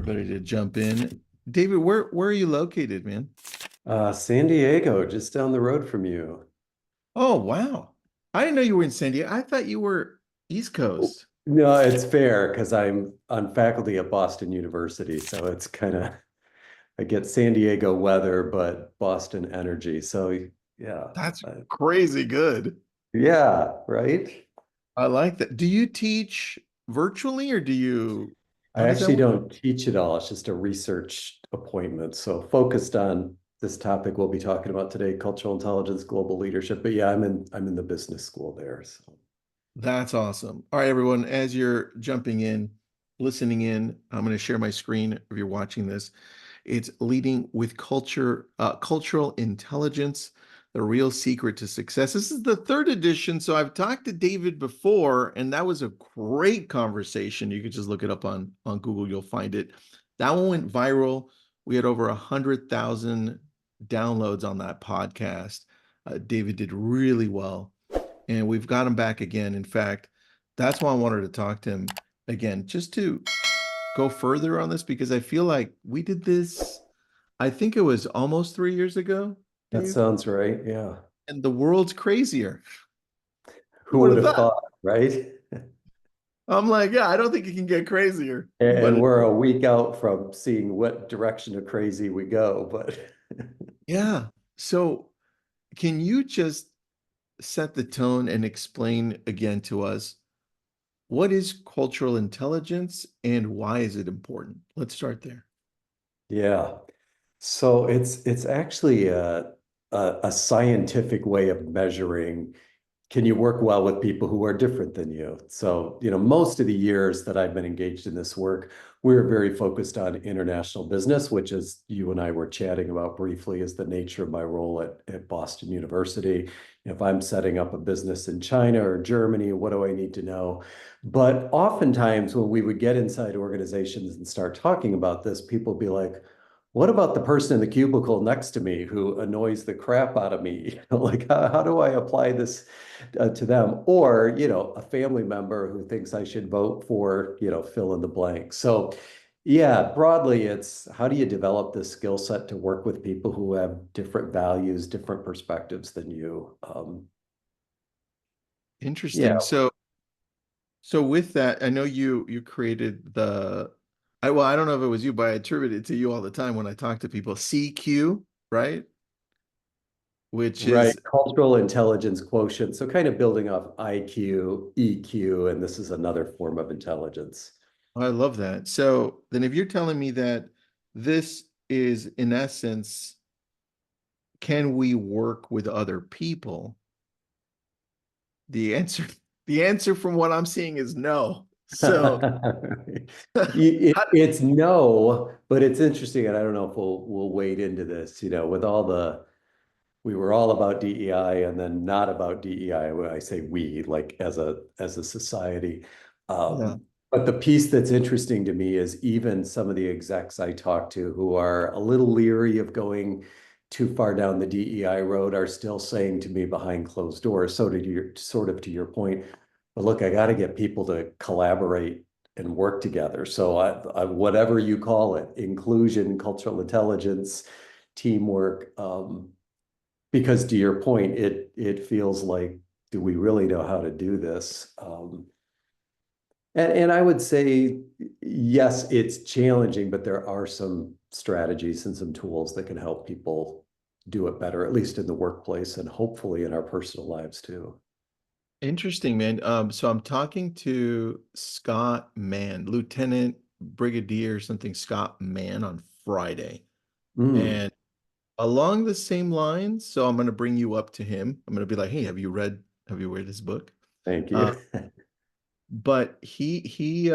everybody to jump in. David, where are you located, man? San Diego, just down the road from you. Oh, wow. I didn't know you were in San Diego. I thought you were East Coast. No, it's fair because I'm on faculty at Boston University, so it's kind of I get San Diego weather, but Boston energy. So yeah, That's uh, crazy good. yeah, right. I like that. Do you teach virtually or I how does that actually work? don't teach at all. It's just a research appointment. So focused on this topic we'll be talking about today, cultural intelligence, global leadership. But yeah, I'm in the business school there. So That's awesome. All right, everyone, as you're jumping in, listening in, I'm going to share my screen if you're watching this. It's leading with cultural intelligence, the real secret to success. This is the third edition. So I've talked to David before, and that was a great conversation. You could just look it up on Google, you'll find it. That one went viral. We had over 100,000 downloads on that podcast. David did really well, and we've got him back again. In fact, that's why I wanted to talk to him again, just to go further on this because I feel like we did this, I think it was almost 3 years ago, that Dave, sounds right. Yeah. and the world's crazier. Who Who would would have have thought? thought, right? I'm like, yeah, I don't think it can get crazier, And but we're a week out from seeing what direction of crazy we go. But yeah. So can you just set the tone and explain again to us what is cultural intelligence and why is it important? Let's start there. yeah, so it's actually a scientific way of measuring, can you work well with people who are different than you? So, most of the years that I've been engaged in this work, we're very focused on international business, which is you and I were chatting about briefly, is the nature of my role at Boston University. If I'm setting up a business in China or Germany, what do I need to know? But oftentimes when we would get inside organizations and start talking about this, people would be like, what about the person in the cubicle next to me who annoys the crap out of me? Like, how do I apply this to them? Or, a family member who thinks I should vote for, fill in the blank. So, yeah, broadly, it's how do you develop this skill set to work with people who have different values, different perspectives than you? Yeah, Interesting. So with that, I know you created I don't know if it was you, but I attribute it to you all the time when I talk to people. CQ, right? Which right. is Cultural intelligence quotient. So, kind of building off IQ, EQ, and this is another form of intelligence. I love that. So then if you're telling me that this is in essence, can we work with other people? The answer, the answer from what I'm seeing is no. So how, It's no, but it's interesting, and I don't know if we'll wade into this. With all we were all about DEI, and then not about DEI. When I say we, like as a society. yeah. But the piece that's interesting to me is even some of the execs I talk to who are a little leery of going too far down the DEI road are still saying to me behind closed doors. So to your sort of to your point, but look, I got to get people to collaborate and work together. So whatever you call it, inclusion, cultural intelligence, teamwork. Because to your point, it feels like, do we really know how to do this? And I would say, yes, it's challenging, but there are some strategies and some tools that can help people do it better, at least in the workplace and hopefully in our personal lives too. Interesting, man. So I'm talking to Scott Mann, Lieutenant Brigadier something Scott Mann on Friday. Mm, And along the same lines, so I'm going to bring you up to him. I'm going to be like, "Hey, have you read his book?" thank Uh, you. but he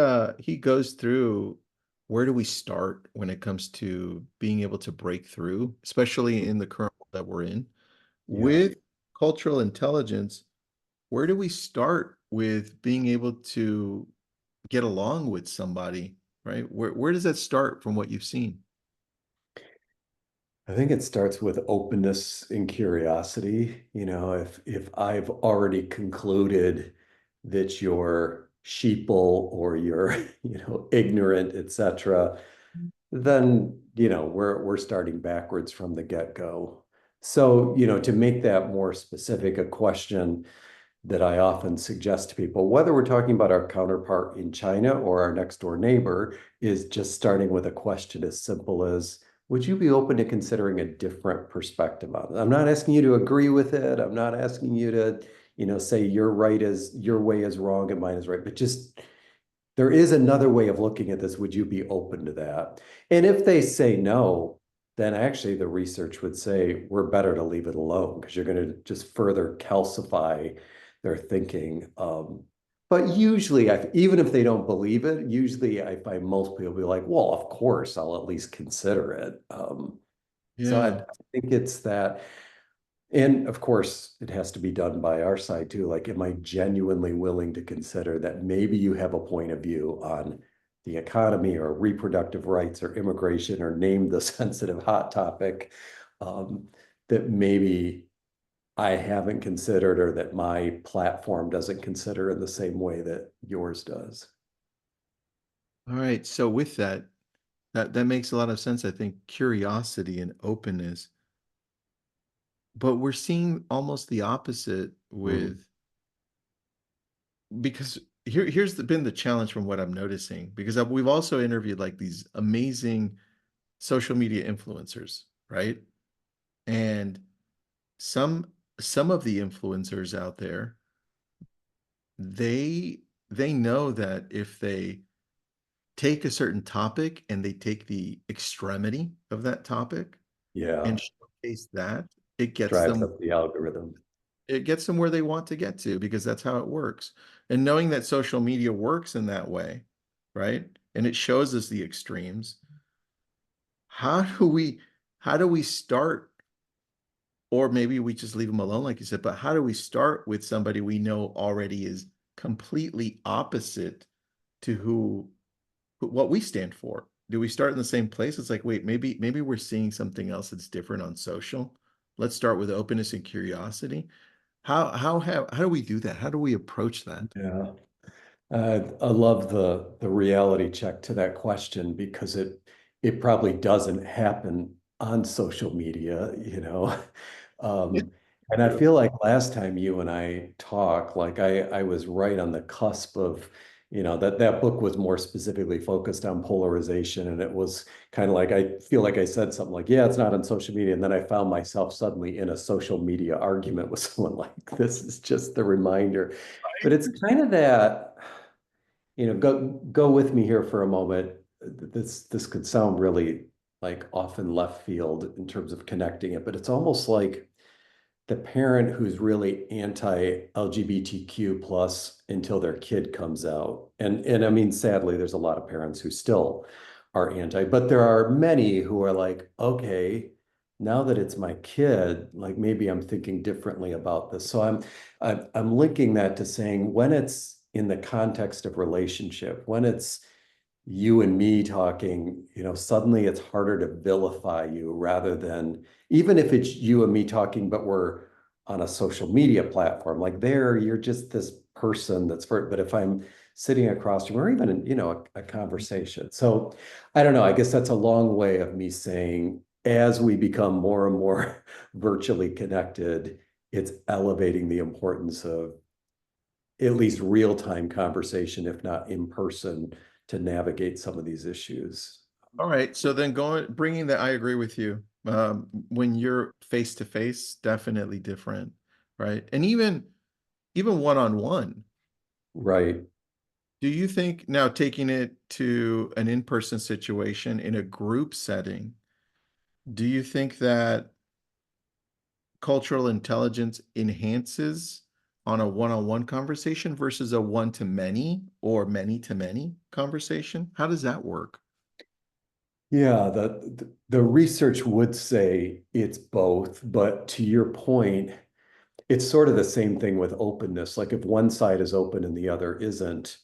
goes through where do we start when it comes to being able to break through, especially in the current world that we're in, Yeah. with cultural intelligence. Where do we start with being able to get along with somebody, right? Where does that start from what you've seen? I think it starts with openness and curiosity. If I've already concluded that you're sheeple or you're, ignorant, etc., then, we're starting backwards from the get-go. So, to make that more specific, a question that I often suggest to people, whether we're talking about our counterpart in China or our next door neighbor, is just starting with a question as simple as, would you be open to considering a different perspective on it? I'm not asking you to agree with it. I'm not asking you to, say your way is wrong and mine is right, but just there is another way of looking at this. Would you be open to that? And if they say no, then actually the research would say we're better to leave it alone because you're going to just further calcify their thinking. But usually, even if they don't believe it, usually I find most people be like, well, of course, I'll at least consider it. So I Yeah. think it's that. And of course, it has to be done by our side too. Like, am I genuinely willing to consider that maybe you have a point of view on the economy or reproductive rights or immigration or name the sensitive hot topic um, that maybe I haven't considered or that my platform doesn't consider in the same way that yours does. All right. So with that, that makes a lot of sense. I think curiosity and openness, but we're seeing almost the opposite Mm, with because been the challenge from what I'm noticing because we've also interviewed like these amazing social media influencers, right? And some some of the influencers out there, they they know that if they take a certain topic and they take the extremity of that topic yeah, and showcase that, it gets drives them up the algorithm. it gets them where they want to get to because that's how it works. And knowing that social media works in that way, right? And it shows us the extremes. How do we how do we start or maybe we just leave them alone like you said, but how do we start with somebody we know already is completely opposite to what we stand for? Do we start in the same place? It's like, wait, maybe we're seeing something else that's different on social. Let's start with openness and curiosity. How do we do that? How do we approach that? Yeah. I love the reality check to that question because it probably doesn't happen on social media. Yeah, Um, and I true. feel like last time you and I talked, like I was right on the cusp of, that book was more specifically focused on polarization. And it was kind of like, I feel like I said something like, yeah, it's not on social media. And then I found myself suddenly in a social media argument with someone like, this is just the reminder. But it's kind of that go with me here for a moment. This could sound really like off in left field in terms of connecting it, but it's almost like the parent who's really anti-LGBTQ plus until their kid comes out. And I mean, sadly, there's a lot of parents who still are anti, but there are many who are like, okay, now that it's my kid, like maybe I'm thinking differently about this. So I'm linking that to saying when it's in the context of relationship, when it's you and me talking, suddenly it's harder to vilify you rather than even if it's you and me talking, but we're on a social media platform, like there, you're just this person but if I'm sitting across from, or even a conversation. So I don't know, I guess that's a long way of me saying, as we become more and more virtually connected, it's elevating the importance of at least real-time conversation, if not in person, to navigate some of these issues. All right. So then bringing that, I agree with you. When you're face to face, definitely different, right? And even one-on-one. Right. Do you think now taking it to an in-person situation in a group setting, do you think that cultural intelligence enhances on a one-on-one conversation versus a one-to-many or many-to-many conversation? How does that work? Yeah, the research would say it's both, but to your point, it's sort of the same thing with openness. Like if one side is open and the other isn't,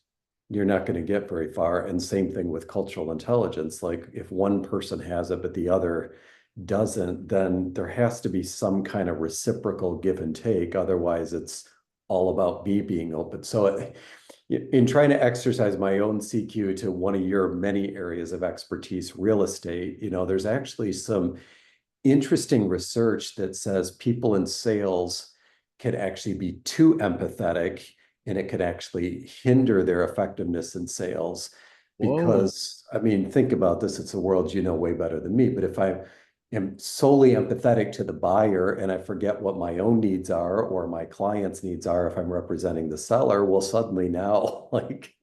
you're not going to get very far. And same thing with cultural intelligence. Like if one person has it, but the other doesn't, then there has to be some kind of reciprocal give and take. Otherwise, it's all about me being open. So in trying to exercise my own CQ to one of your many areas of expertise, real estate, there's actually some interesting research that says people in sales can actually be too empathetic and it could actually hinder their effectiveness in sales. Whoa. Because, I mean, think about this, it's a world you know way better than me. But if I am solely empathetic to the buyer and I forget what my own needs are or my client's needs are if I'm representing the seller, well, suddenly now, like,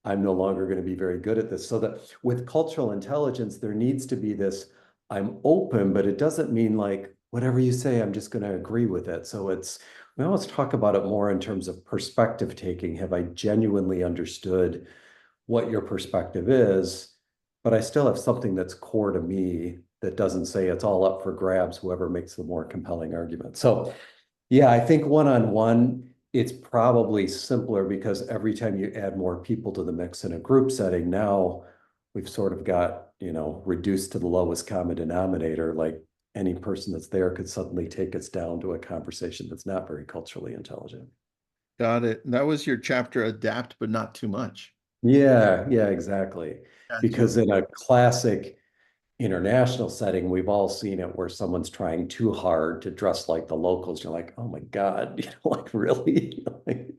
I'm no longer going to be very good at this. So that with cultural intelligence, there needs to be this, I'm open, but it doesn't mean like whatever you say, I'm just going to agree with it. So we always talk about it more in terms of perspective taking. Have I genuinely understood what your perspective is? But I still have something that's core to me that doesn't say it's all up for grabs, whoever makes the more compelling argument. So yeah, I think one-on-one, it's probably simpler because every time you add more people to the mix in a group setting, now we've sort of got, reduced to the lowest common denominator. Like any person that's there could suddenly take us down to a conversation that's not very culturally intelligent. Got it. That was your chapter, adapt, but not too much. Yeah, yeah, exactly. Got you. Because in a classic international setting, we've all seen it where someone's trying too hard to dress like the locals. You're like, oh my God, like really? Like,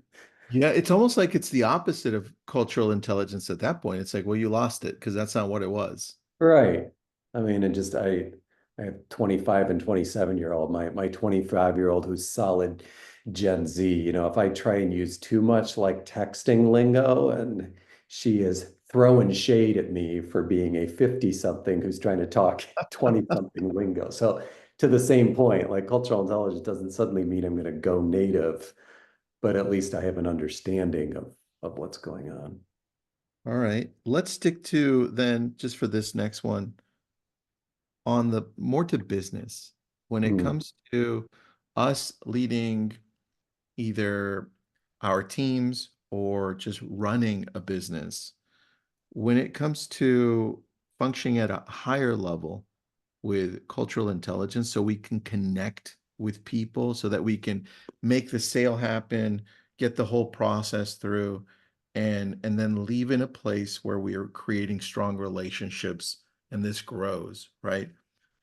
Yeah, it's almost like it's the opposite of cultural intelligence at that point. It's like, well, you lost it because that's not what it was. right. I mean, and just I have 25 and 27-year-old. My 25-year-old who's solid Gen Z, if I try and use too much like texting lingo and she is throwing shade at me for being a 50 something who's trying to talk 20 something lingo. So to the same point, like cultural intelligence doesn't suddenly mean I'm going to go native, but at least I have an understanding of what's going on. All right. Let's stick to then, just for this next one, on the more to business. When it Mm, comes to us leading either our teams or just running a business, when it comes to functioning at a higher level with cultural intelligence, so we can connect with people, so that we can make the sale happen, get the whole process through, and then leave in a place where we are creating strong relationships and this grows, right?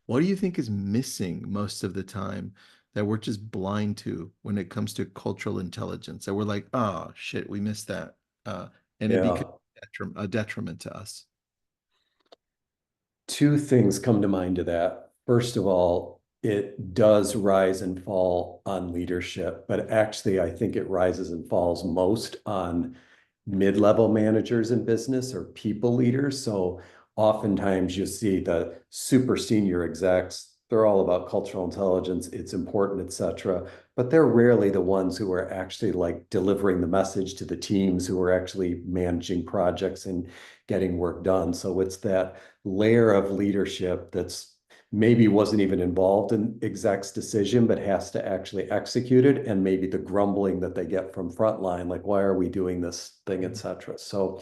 What do you think is missing most of the time that we're just blind to when it comes to cultural intelligence? That we're like, oh shit, we missed that, and it becomes yeah. a detriment to us. Two things come to mind to that. First of all, it does rise and fall on leadership, but actually, I think it rises and falls most on mid-level managers in business or people leaders. So oftentimes you see the super senior execs, they're all about cultural intelligence, it's important, etc. But they're rarely the ones who are actually like delivering the message to the teams who are actually managing projects and getting work done. So it's that layer of leadership that's maybe wasn't even involved in exec's decision, but has to actually execute it. And maybe the grumbling that they get from frontline, like, why are we doing this thing, et cetera. So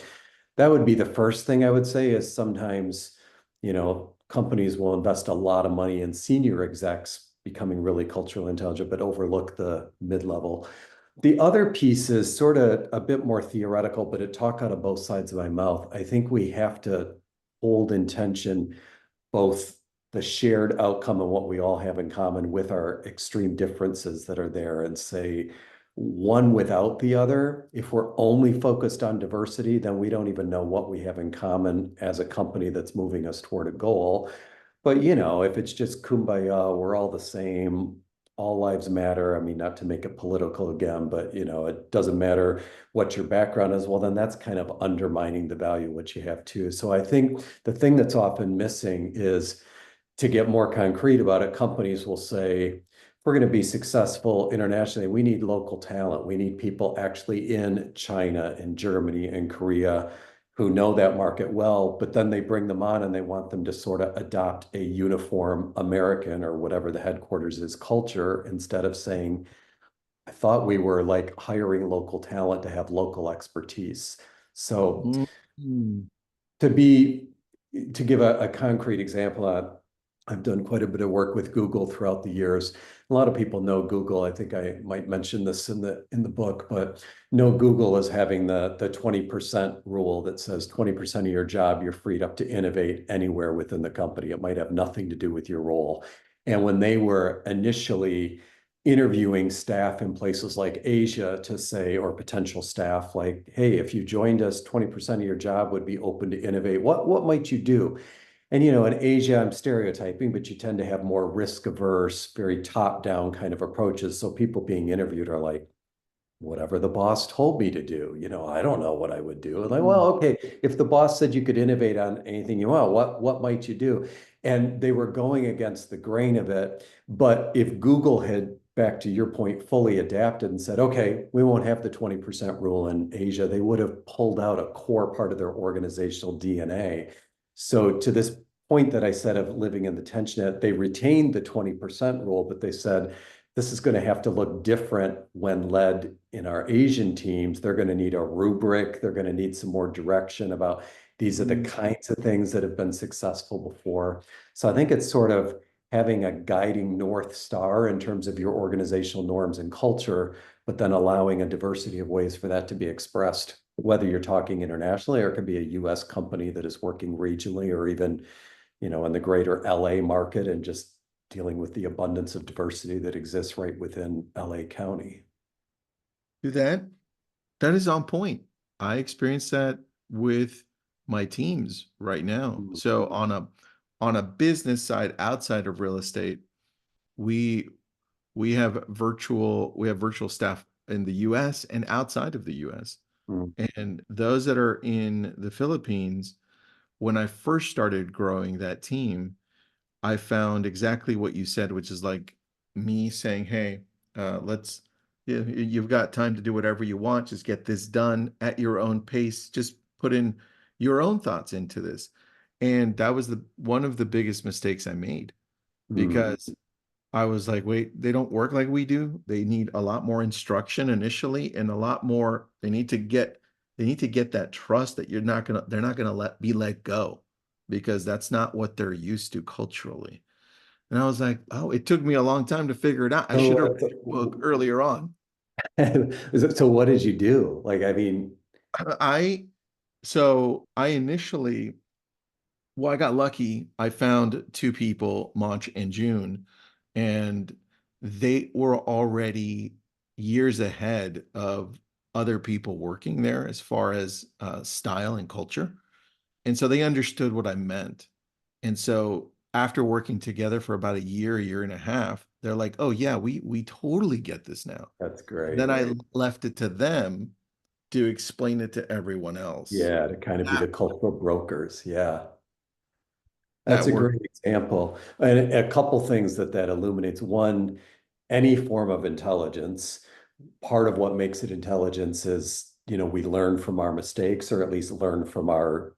that would be the first thing I would say is sometimes, companies will invest a lot of money in senior execs becoming really culturally intelligent, but overlook the mid-level. The other piece is sort of a bit more theoretical, but it talk out of both sides of my mouth. I think we have to hold in tension both the shared outcome and what we all have in common with our extreme differences that are there and say one without the other. If we're only focused on diversity, then we don't even know what we have in common as a company that's moving us toward a goal. But if it's just kumbaya, we're all the same, all lives matter. I mean, not to make it political again, but it doesn't matter what your background is. Well, then that's kind of undermining the value of what you have too. So I think the thing that's often missing is to get more concrete about it, companies will say, if we're going to be successful internationally, we need local talent. We need people actually in China and Germany and Korea who know that market well, but then they bring them on and they want them to sort of adopt a uniform American or whatever the headquarters is culture instead of saying, I thought we were like hiring local talent to have local expertise. So Mhm. to be to give a concrete example, I've done quite a bit of work with Google throughout the years. A lot of people know Google. I think I might mention this in the book, but know Google as having the 20% rule that says 20% of your job, you're freed up to innovate anywhere within the company. It might have nothing to do with your role. And when they were initially interviewing staff in places like Asia to say, or potential staff, like, hey, if you joined us, 20% of your job would be open to innovate. What might you do? And in Asia, I'm stereotyping, but you tend to have more risk averse, very top down kind of approaches. So people being interviewed are like, whatever the boss told me to do, I don't know what I would do. And like, well, Mm. okay, if the boss said you could innovate on anything you want, what might you do? And they were going against the grain of it. But if Google had, back to your point, fully adapted and said, okay, we won't have the 20% rule in Asia, they would have pulled out a core part of their organizational DNA. So to this point that I said of living in the tension, they retained the 20% rule, but they said, this is going to have to look different when led in our Asian teams. They're going to need a rubric. They're going to need some more direction about these are the Mm. kinds of things that have been successful before. So I think it's sort of having a guiding North Star in terms of your organizational norms and culture, but then allowing a diversity of ways for that to be expressed, whether you're talking internationally or it could be a US company that is working regionally or even, in the greater LA market and just dealing with the abundance of diversity that exists right within LA County. Do that. That is on point. I experience that with my teams right now. Mm, So on a business side outside of real estate, we we have virtual staff in the US and outside of the US. mm, And those that are in the Philippines, when I first started growing that team, I found exactly what you said, which is like me saying, "Hey, let's you've got time to do whatever you want. Just get this done at your own pace. Just put in your own thoughts into this." And that was the one of the biggest mistakes I made mm. because I was like, "Wait, they don't work like we do. They need a lot more instruction initially and a lot more they need to get that trust that they're not gonna be let go because that's not what they're used to culturally." And I was like, oh, it took me a long time to figure it out. I should have read your book earlier on. So what did you do? Like, I mean, I so I initially, well, I got lucky. I found two people, Monch and June, and they were already years ahead of other people working there as far as style and culture. And so they understood what I meant. And so after working together for about a year and a half, they're like, "Oh yeah, we totally get this now." that's Then great. I left it to them to explain it to everyone else. Yeah, to kind of be That the cultural brokers. Yeah. That's that a worked. great example. And a couple things that illuminates. One, any form of intelligence, part of what makes it intelligence is, we learn from our mistakes or at least learn from our,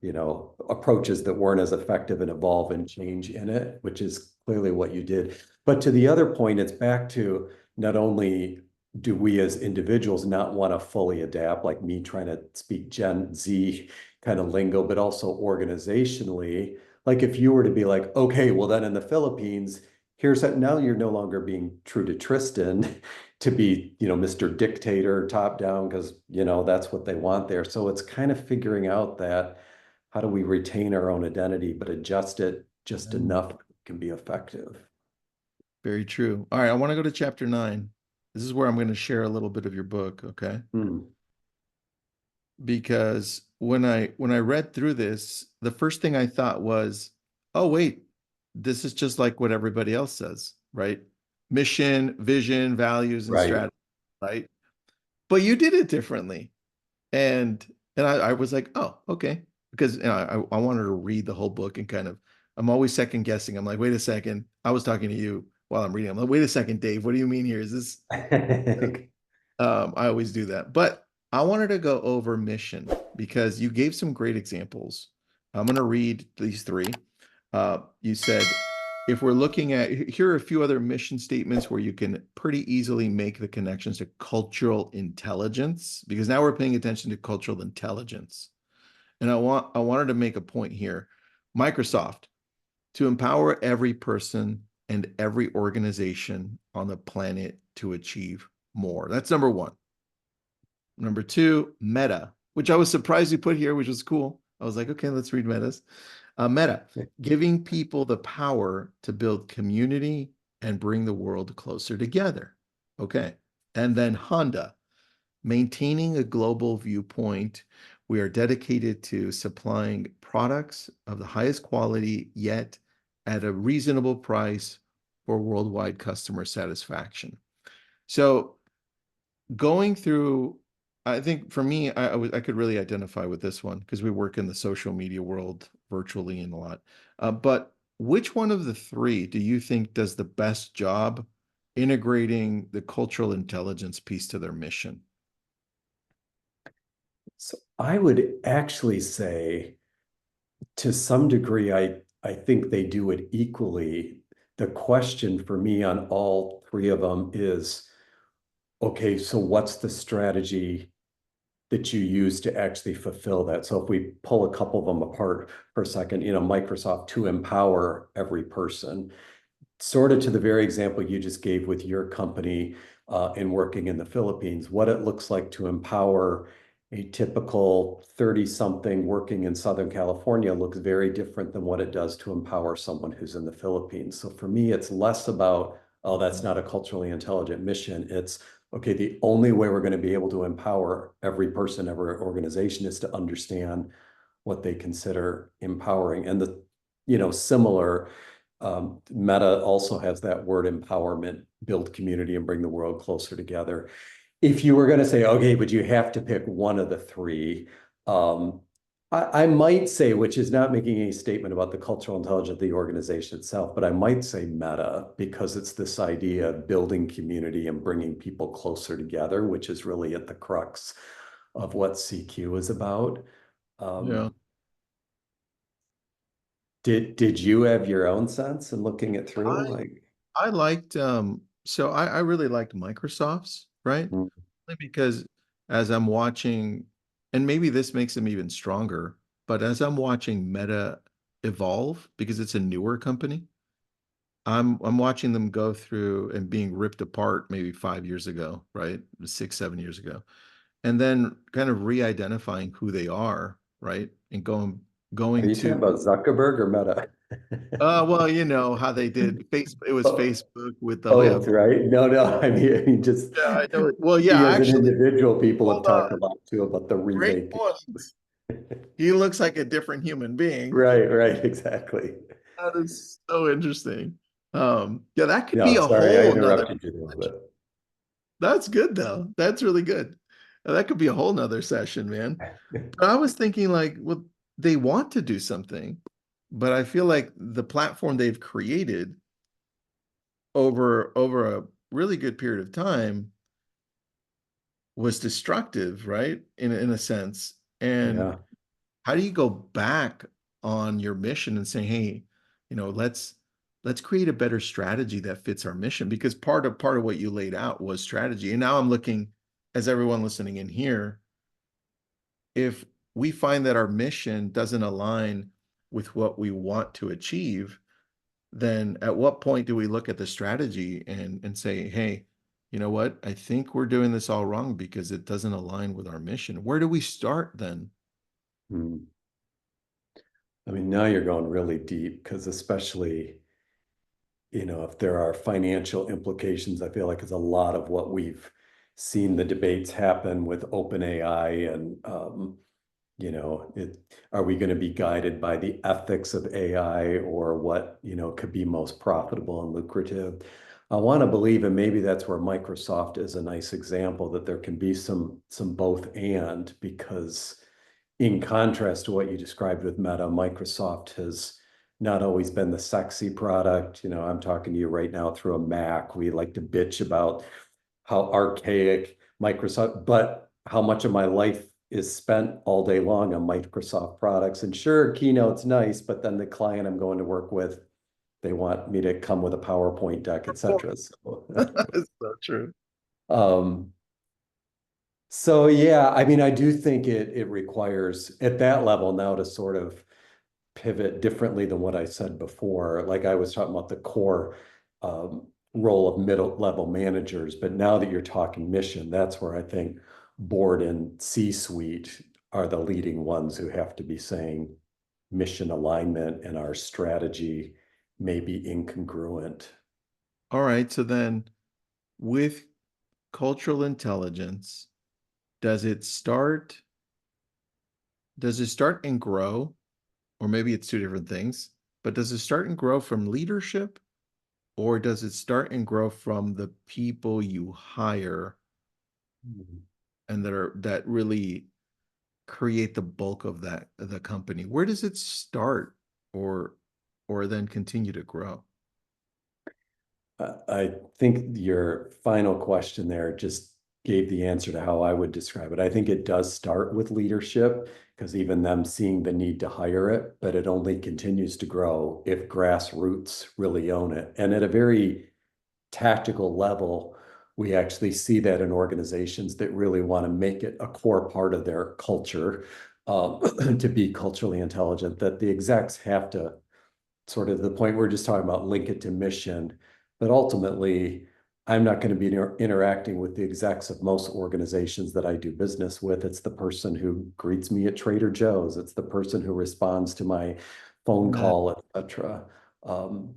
approaches that weren't as effective and evolve and change in it, which is clearly what you did. But to the other point, it's back to not only do we as individuals not want to fully adapt, like me trying to speak Gen Z kind of lingo, but also organizationally, like if you were to be like, okay, well then in the Philippines, here's that now you're no longer being true to Tristan to be, Mr. Dictator top down because, that's what they want there. So it's kind of figuring out that how do we retain our own identity, but adjust it just Mm. enough can be effective. Very true. All right, I want to go to chapter 9. This is where I'm going to share a little bit of your book, okay? Hmm. Because when I read through this, the first thing I thought was, "Oh wait, this is just like what everybody else says, right? Mission, vision, values, and Right. strategy, right? But you did it differently." And I was like, "Oh, okay." Because I wanted to read the whole book and kind of I'm always second guessing. I'm like, "Wait a second. I was talking to you while I'm reading." I'm like, "Wait a second, Dave. What do you mean here? Is this?" I always do that. But I wanted to go over mission because you gave some great examples. I'm going to read these three. You said, if we're looking at, here are a few other mission statements where you can pretty easily make the connections to cultural intelligence, because now we're paying attention to cultural intelligence. And I wanted to make a point here. Microsoft, to empower every person and every organization on the planet to achieve more. That's number one. Number two, meta, which I was surprised you put here, which was cool. I was like, okay, let's read metas. Meta, giving people the power to build community and bring the world closer together. Okay. And then Honda, maintaining a global viewpoint. We are dedicated to supplying products of the highest quality, yet at a reasonable price for worldwide customer satisfaction. So going through, I think for me, I could really identify with this one because we work in the social media world virtually and a lot. But which one of the three do you think does the best job integrating the cultural intelligence piece to their mission? So I would actually say, to some degree, I think they do it equally. The question for me on all three of them is, okay, so what's the strategy that you use to actually fulfill that? So if we pull a couple of them apart for a second, Microsoft to empower every person, sort of to the very example you just gave with your company in working in the Philippines, what it looks like to empower a typical 30-something working in Southern California looks very different than what it does to empower someone who's in the Philippines. So for me, it's less about, oh, that's not a culturally intelligent mission. It's, okay, the only way we're going to be able to empower every person, every organization is to understand what they consider empowering. And similar, Meta also has that word empowerment, build community and bring the world closer together. If you were going to say, okay, but you have to pick one of the three, I might say, which is not making any statement about the cultural intelligence of the organization itself, but I might say Meta because it's this idea of building community and bringing people closer together, which is really at the crux of what CQ is about. Yeah. Did you have your own sense in looking it through? I liked so I really liked Microsoft's, right? Mm, Because as I'm watching, and maybe this makes them even stronger, but as I'm watching Meta evolve, because it's a newer company, I'm watching them go through and being ripped apart maybe 5 years ago, right? 6, 7 years ago. And then kind of re-identifying who they are, right? And are going you talking to about Zuckerberg or Meta? well, you know how they did Facebook. It was Oh, Facebook with the both, whole. right? No, just Yeah, I know. Well, we yeah, as an actually, individual people have hold talked a on. lot too about the Great remake. point. He looks like a different human being. Right, exactly. That is so interesting. Yeah, that could be No, a sorry, I whole nother. interrupted you a little bit. That's good though. That's really good. That could be a whole nother session, man. But I was thinking like, well, they want to do something, but I feel like the platform they've created over a really good period of time was destructive, right? In a sense. And Yeah. how do you go back on your mission and say, hey, let's create a better strategy that fits our mission? Because part of what you laid out was strategy. And now I'm looking, as everyone listening in here, if we find that our mission doesn't align with what we want to achieve, then at what point do we look at the strategy and say, hey, you know what? I think we're doing this all wrong because it doesn't align with our mission. Where do we start then? Hmm. I mean, now you're going really deep because especially, if there are financial implications, I feel like it's a lot of what we've seen the debates happen with OpenAI and are we going to be guided by the ethics of AI or what, could be most profitable and lucrative? I want to believe, and maybe that's where Microsoft is a nice example, that there can be some both and, because in contrast to what you described with Meta, Microsoft has not always been the sexy product. I'm talking to you right now through a Mac. We like to bitch about how archaic Microsoft, but how much of my life is spent all day long on Microsoft products. And sure, Keynote's nice, but then the client I'm going to work with, they want me to come with a PowerPoint deck, et cetera. It's so true. Um, so yeah, I mean, I do think it requires at that level now to sort of pivot differently than what I said before. Like I was talking about the core role of middle level managers, but now that you're talking mission, that's where I think board and C-suite are the leading ones who have to be saying mission alignment and our strategy may be incongruent. All right. So then with cultural intelligence, does it start, does it start and grow? Or maybe it's two different things, but does it start and grow from leadership? Or does it start and grow from the people you hire and that really create the bulk of the company? Where does it start or or then continue to grow? I think your final question there just gave the answer to how I would describe it. I think it does start with leadership because even them seeing the need to hire it, but it only continues to grow if grassroots really own it. And at a very tactical level, we actually see that in organizations that really want to make it a core part of their culture to be culturally intelligent, that the execs have to sort of the point we're just talking about, link it to mission. But ultimately, I'm not going to be interacting with the execs of most organizations that I do business with. It's the person who greets me at Trader Joe's. It's the person who responds to my phone Yeah. call, etc. Um,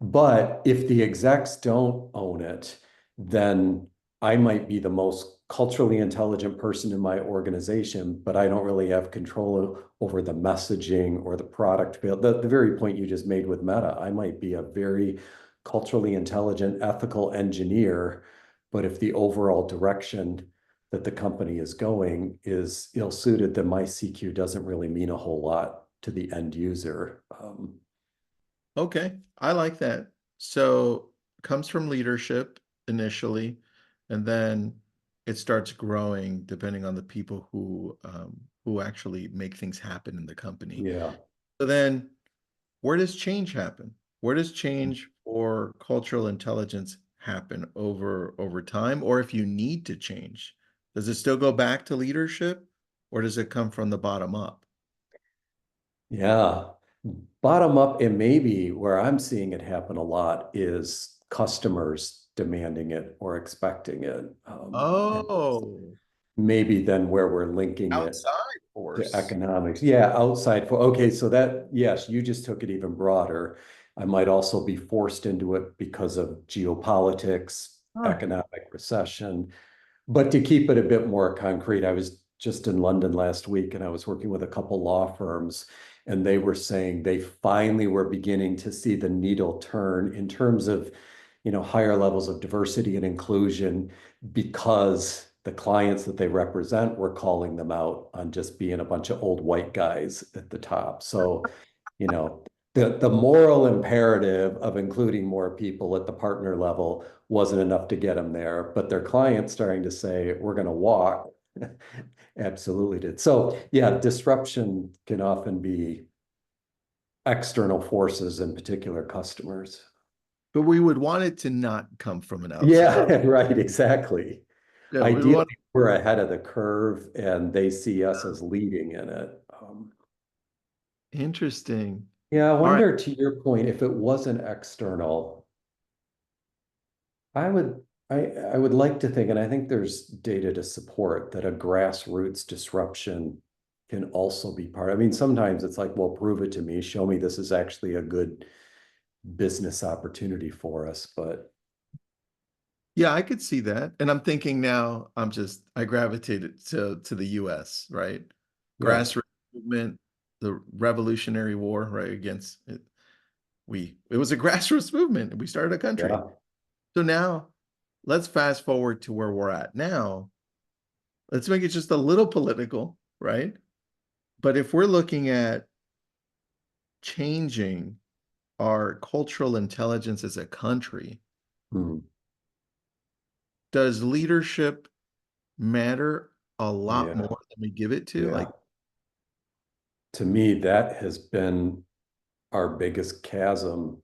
but if the execs don't own it, then I might be the most culturally intelligent person in my organization, but I don't really have control over the messaging or the product. The very point you just made with Meta, I might be a very culturally intelligent, ethical engineer, but if the overall direction that the company is going is ill-suited, then my CQ doesn't really mean a whole lot to the end user. Okay, I like that. So comes from leadership initially, and then it starts growing depending on the people who actually make things happen in the company. Yeah. So then where does change happen? Where does change or cultural intelligence happen over time? Or if you need to change, does it still go back to leadership or does it come from the bottom up? Yeah. Bottom up, and maybe where I'm seeing it happen a lot is customers demanding it or expecting it. And Oh, maybe then where we're linking it outside to force. economics. Yeah, outside for, okay, so that, yes, you just took it even broader. I might also be forced into it because of geopolitics, Huh. economic recession. But to keep it a bit more concrete, I was just in London last week and I was working with a couple law firms, and they were saying they finally were beginning to see the needle turn in terms of, higher levels of diversity and inclusion because the clients that they represent were calling them out on just being a bunch of old white guys at the top. So, you know, the moral imperative of including more people at the partner level wasn't enough to get them there, but their clients starting to say, we're going to walk, absolutely did. So yeah, disruption can often be external forces, in particular customers. But we would want it to not come from an outside. Yeah, right, exactly. Yeah, we Ideally, want we're ahead of the curve and they see us as leading in it. interesting. Yeah, I All right. wonder to your point, if it wasn't external, I would I would like to think, and I think there's data to support that a grassroots disruption can also be part. I mean, sometimes it's like, well, prove it to me, show me this is actually a good business opportunity for us. But Yeah, I could see that. And I'm thinking now, I gravitated to the US, right? yeah, Grassroots movement, the Revolutionary War, right? Against it. It was a grassroots movement and we started a country. yeah. So now let's fast forward to where we're at now. Let's make it just a little political, right? But if we're looking at changing our cultural intelligence as a country, Hmm. does leadership matter a lot Yeah, more than we give it to? Like, yeah. To me, that has been our biggest chasm.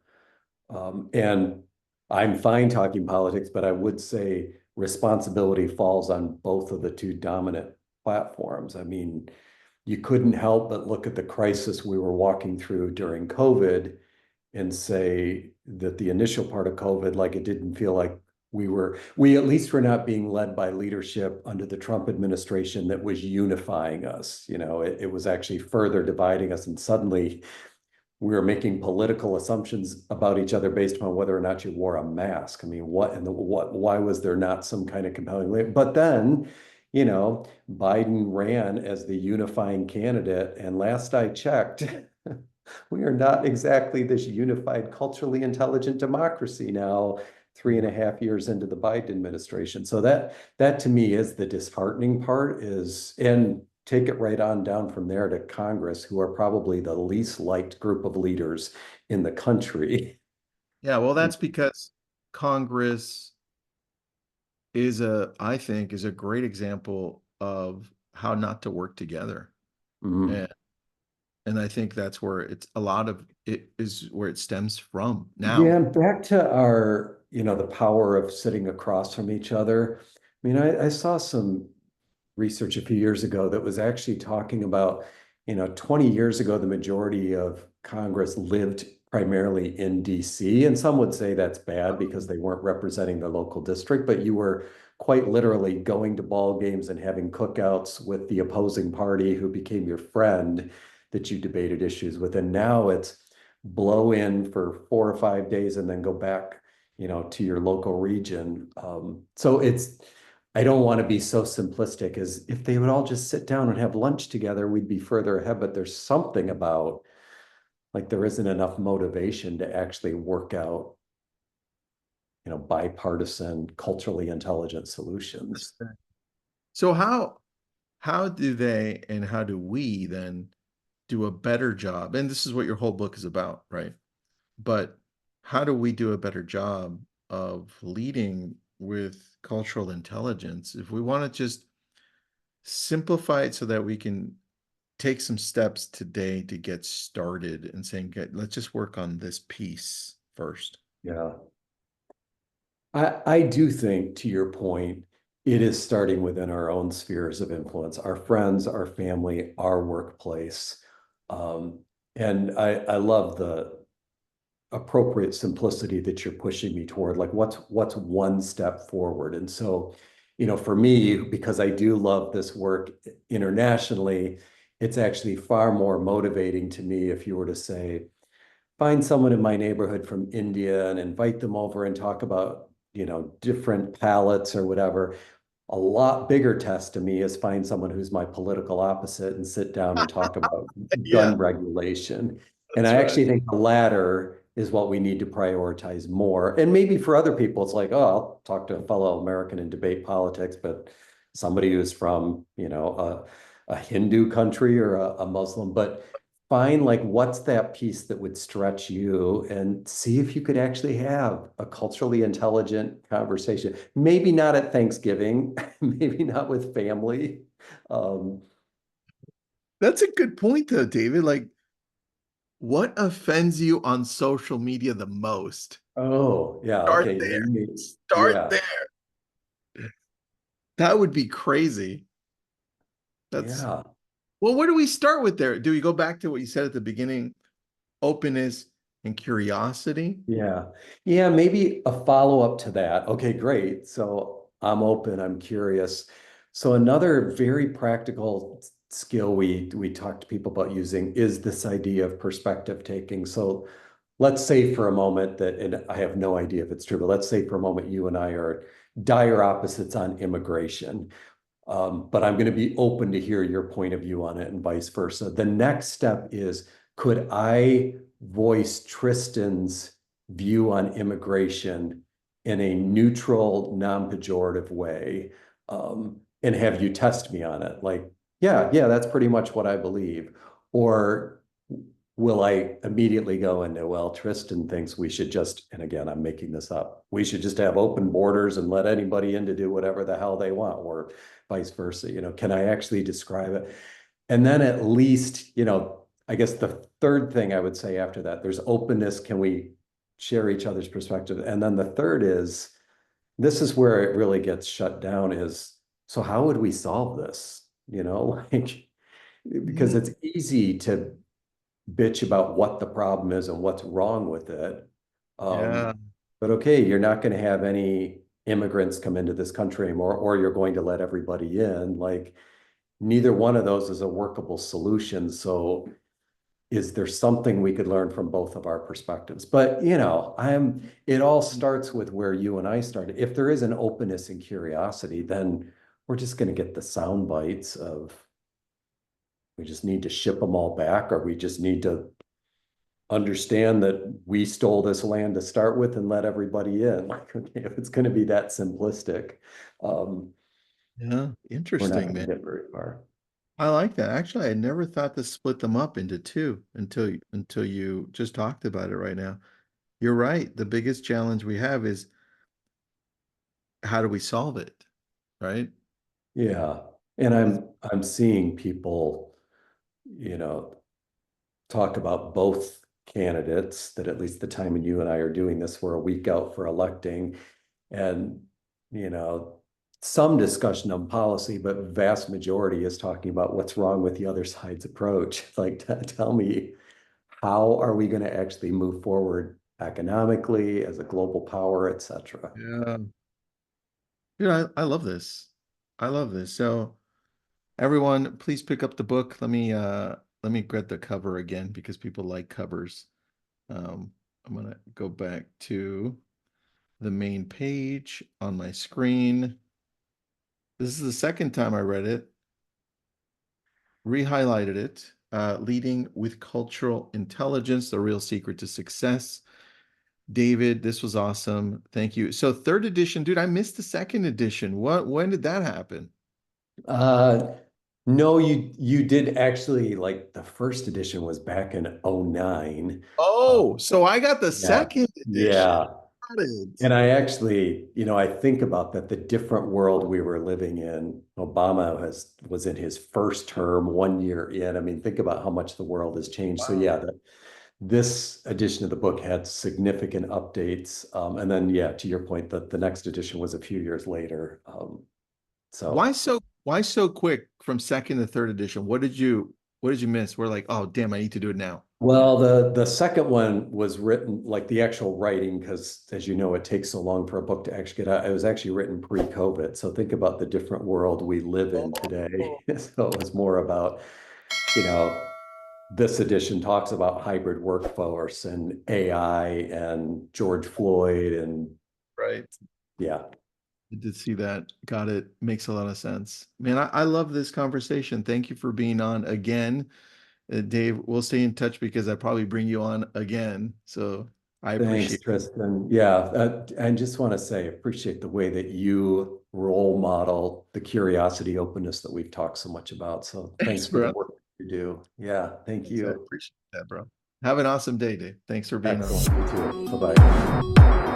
And I'm fine talking politics, but I would say responsibility falls on both of the two dominant platforms. I mean, you couldn't help but look at the crisis we were walking through during COVID and say that the initial part of COVID, like it didn't feel like we at least were not being led by leadership under the Trump administration that was unifying us. It was actually further dividing us. And suddenly we were making political assumptions about each other based upon whether or not you wore a mask. I mean, why was there not some kind of compelling? But then, Biden ran as the unifying candidate. And last I checked, we are not exactly this unified, culturally intelligent democracy now, 3.5 years into the Biden administration. So that to me is the disheartening part and take it right on down from there to Congress, who are probably the least liked group of leaders in the country. Yeah, well, that's because Congress I think, is a great example of how not to work together. Mhm. And and I think that's where it's a lot of it is where it stems from Yeah, now. and back to our, the power of sitting across from each other. I mean, I saw some research a few years ago that was actually talking about, 20 years ago, the majority of Congress lived primarily in DC. And some would say that's bad because they weren't representing the local district, but you were quite literally going to ball games and having cookouts with the opposing party who became your friend that you debated issues with. And now it's blow in for 4 or 5 days and then go back, to your local region. So I don't want to be so simplistic as if they would all just sit down and have lunch together, we'd be further ahead. But there's something about like there isn't enough motivation to actually work out, bipartisan, culturally intelligent solutions. So how do they and how do we then do a better job? And this is what your whole book is about, right? But how do we do a better job of leading with cultural intelligence if we want to just simplify it so that we can take some steps today to get started and saying, let's just work on this piece first. Yeah. I do think, to your point, it is starting within our own spheres of influence, our friends, our family, our workplace. Um, and I love the appropriate simplicity that you're pushing me toward. Like what's one step forward? And so, for me, because I do love this work internationally, it's actually far more motivating to me if you were to say, find someone in my neighborhood from India and invite them over and talk about, different palettes or whatever. A lot bigger test to me is find someone who's my political opposite and sit down and talk about Yeah, gun regulation. And that's I right. actually think the latter is what we need to prioritize more. And maybe for other people, it's like, oh, I'll talk to a fellow American and debate politics, but somebody who's from, a Hindu country or a Muslim. But find like what's that piece that would stretch you and see if you could actually have a culturally intelligent conversation. Maybe not at Thanksgiving, maybe not with family. Um, That's a good point, though, David. Like, what offends you on social media the most? oh, yeah, Start okay. there. Start Yeah, there. That would be crazy. That's yeah. well, where do we start with there? Do we go back to what you said at the beginning? Openness and curiosity? Yeah. Yeah, maybe a follow-up to that. Okay, great. So I'm open, I'm curious. So another very practical skill we talk to people about using is this idea of perspective taking. So let's say for a moment that, and I have no idea if it's true, but let's say for a moment you and I are dire opposites on immigration. But I'm going to be open to hear your point of view on it and vice versa. The next step is, could I voice Tristan's view on immigration in a neutral, non-pejorative way, and have you test me on it? Like, yeah, that's pretty much what I believe. Or will I immediately go into, well, Tristan thinks we should just, and again, I'm making this up, we should just have open borders and let anybody in to do whatever the hell they want, or vice versa. Can I actually describe it? And then at least, I guess the third thing I would say after that, there's openness. Can we share each other's perspective? And then the third is, this is where it really gets shut down is, so how would we solve this? Like, because Mhm. it's easy to bitch about what the problem is and what's wrong with it. Yeah. But okay, you're not going to have any immigrants come into this country anymore, or you're going to let everybody in. Like, neither one of those is a workable solution. So is there something we could learn from both of our perspectives? But it all starts with where you and I started. If there is an openness and curiosity, then we're just going to get the sound bites of we just need to ship them all back, or we just need to understand that we stole this land to start with and let everybody in. Like, okay, if it's going to be that simplistic, um, Yeah. we're not Interesting, going man. to get very far. I like that. Actually, I never thought to split them up into two until you just talked about it right now. You're right. The biggest challenge we have is how do we solve it, right? Yeah. And It's, I'm seeing people, you know, talk about both candidates that at least the time when you and I are doing this, we're a week out for electing. And, you know, some discussion on policy, but vast majority is talking about what's wrong with the other side's approach. Like, tell me, how are we going to actually move forward economically as a global power, et cetera? yeah. I love this. I love this. So everyone, please pick up the book. Let me get the cover again because people like covers. I'm gonna go back to the main page on my screen. This is the second time I read it, re-highlighted it. Leading with Cultural Intelligence, the Real Secret to Success. David, this was awesome. Thank you. So third edition, dude, I missed the second edition. When did that happen? Uh, no, you did actually, like, the first edition was back in '09. Oh, so I got the Yeah, second edition. yeah. Got it. And I actually, I think about that, the different world we were living in. Obama was in his first term, 1 year in. I mean, think about how much the world has changed. So Wow. yeah, this edition of the book had significant updates. And then yeah, to your point, the next edition was a few years later. Why So so why so quick from second to third edition? What did you miss? We're like, oh damn, I need to do it now. well, the second one was written, like the actual writing, because as you know, it takes so long for a book to actually get out. It was actually written pre-COVID. So think about the different world we live in today. Oh, So it was more about, you know, this edition talks about hybrid workforce and AI and George Floyd and right. yeah. I did see that. Got it. Makes a lot of sense. Man, I love this conversation. Thank you for being on again. Dave, we'll stay in touch because I probably bring you on again. So I Thanks, appreciate it. Tristan. Yeah, I just want to say, appreciate the way that you role model the curiosity, openness that we've talked so much about. So Thanks, thanks for the bro. work you do. Yeah, thank Thanks. I you. appreciate that, bro. Have an awesome day, Dave. Thanks for being on. Excellent. You too. Bye-bye.